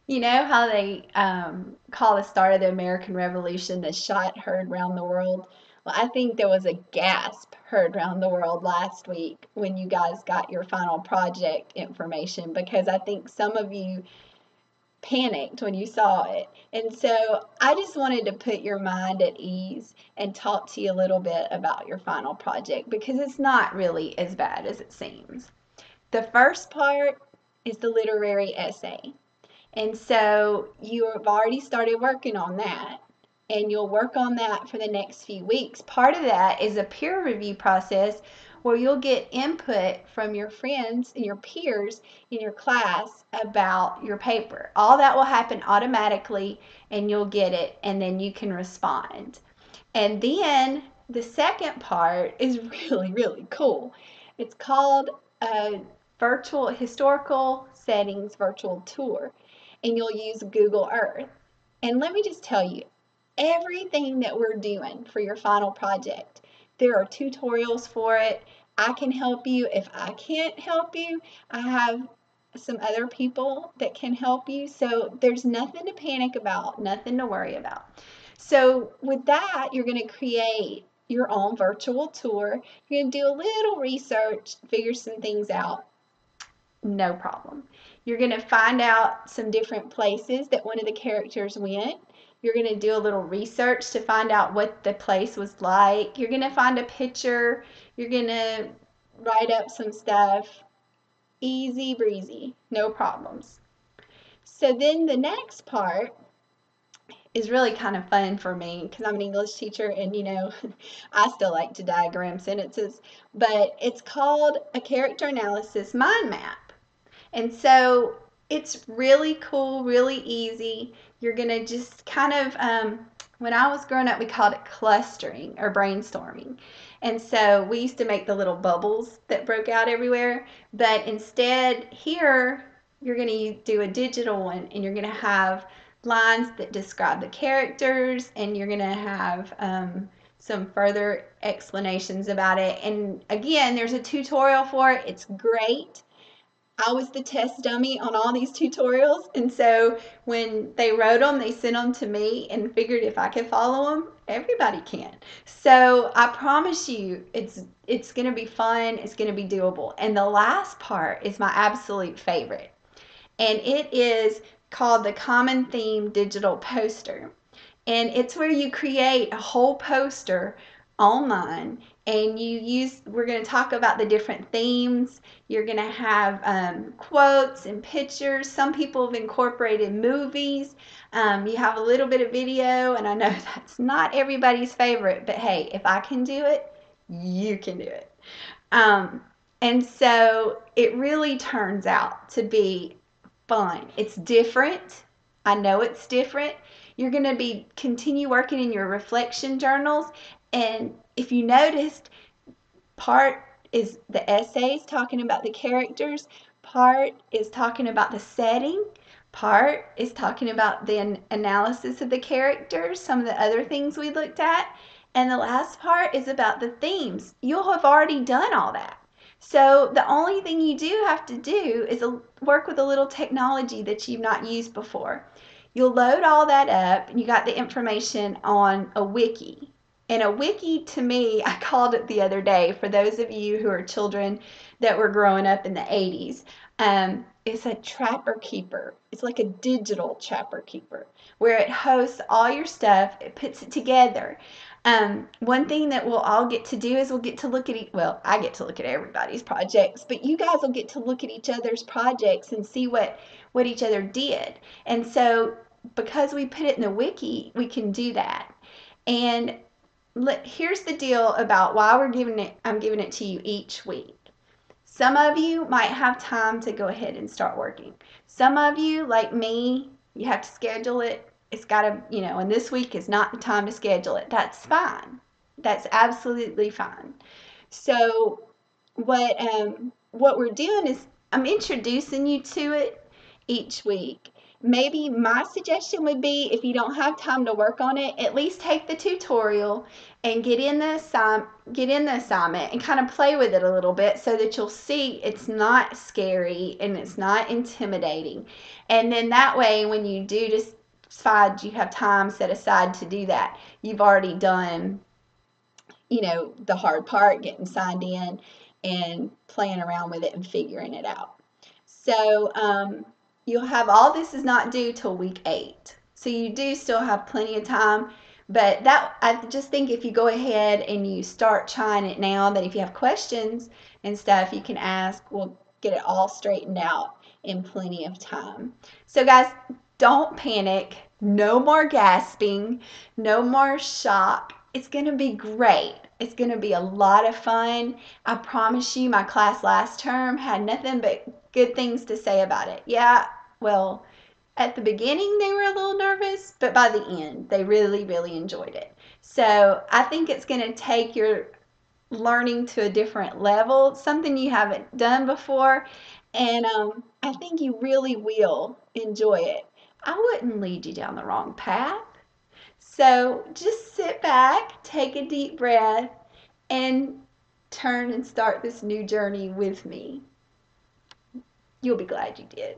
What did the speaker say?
You know how they call the start of the American Revolution the shot heard round the world? Well, I think there was a gasp heard round the world last week when you guys got your final project information because I think some of you panicked when you saw it. And so I just wanted to put your mind at ease and talk to you a little bit about your final project because it's not really as bad as it seems. The first part is the literary essay. And so you have already started working on that, and you'll work on that for the next few weeks. Part of that is a peer review process where you'll get input from your friends and your peers in your class about your paper. All that will happen automatically, and you'll get it, and then you can respond. And then the second part is really, really cool. It's called a virtual historical settings virtual tour, and you'll use Google Earth. And let me just tell you, everything that we're doing for your final project, there are tutorials for it. I can help you. If I can't help you, I have some other people that can help you. So there's nothing to panic about, nothing to worry about. So with that, you're going to create your own virtual tour. You're going to do a little research, figure some things out. No problem. You're going to find out some different places that one of the characters went. You're going to do a little research to find out what the place was like. You're going to find a picture. You're going to write up some stuff. Easy breezy, no problems. So then the next part is really kind of fun for me because I'm an English teacher and I still like to diagram sentences, but it's called a character analysis mind map. And so it's really cool, really easy. You're going to just kind of, when I was growing up, we called it clustering or brainstorming. And so we used to make the little bubbles that broke out everywhere. But instead, here, you're going to do a digital one and you're going to have lines that describe the characters and you're going to have some further explanations about it. And again, there's a tutorial for it. It's great. I was the test dummy on all these tutorials, and so when they wrote them, they sent them to me and figured if I could follow them, everybody can. So I promise you, it's going to be fun, it's going to be doable. And the last part is my absolute favorite, and it is called the Common Theme Digital Poster. And it's where you create a whole poster online and we're going to talk about the different themes. You're going to have quotes and pictures. Some people have incorporated movies. You have a little bit of video, and I know that's not everybody's favorite, but hey, if I can do it, you can do it. um, and so it really turns out to be fun. It's different. I know it's different. You're going to be continue working in your reflection journals, and if you noticed, part is the essays talking about the characters, part is talking about the setting, part is talking about the analysis of the characters, some of the other things we looked at, and the last part is about the themes. You'll have already done all that. So the only thing you do have to do is work with a little technology that you've not used before. You'll load all that up, and you got the information on a wiki. And a wiki, to me, I called it the other day, for those of you who are children that were growing up in the 80s, it's a trapper keeper. It's like a digital trapper keeper where it hosts all your stuff, it puts it together. One thing that we'll all get to do is we'll get to look at, well, I get to look at everybody's projects, but you guys will get to look at each other's projects and see what each other did. And so because we put it in the wiki, we can do that. And here's the deal about why I'm giving it to you each week. Some of you might have time to go ahead and start working. Some of you, like me, you have to schedule it. It's got to, and this week is not the time to schedule it. That's fine. That's absolutely fine. So what we're doing is I'm introducing you to it each week. maybe my suggestion would be, if you don't have time to work on it, at least take the tutorial and get in the assignment and kind of play with it a little bit so that you'll see it's not scary and it's not intimidating. And then that way, when you do decide you have time set aside to do that, you've already done, the hard part, getting signed in and playing around with it and figuring it out. So you'll have all this is not due till week 8. So you do still have plenty of time. But that, I just think, if you go ahead and you start trying it now, that if you have questions and stuff, you can ask. We'll get it all straightened out in plenty of time. So guys, don't panic. No more gasping. No more shock. It's going to be great. It's going to be a lot of fun. I promise you, my class last term had nothing but good things to say about it. Yeah, well, at the beginning they were a little nervous, but by the end they really, really enjoyed it. So I think it's going to take your learning to a different level, something you haven't done before, and I think you really will enjoy it. I wouldn't lead you down the wrong path. So just sit back, take a deep breath, and turn and start this new journey with me. You'll be glad you did.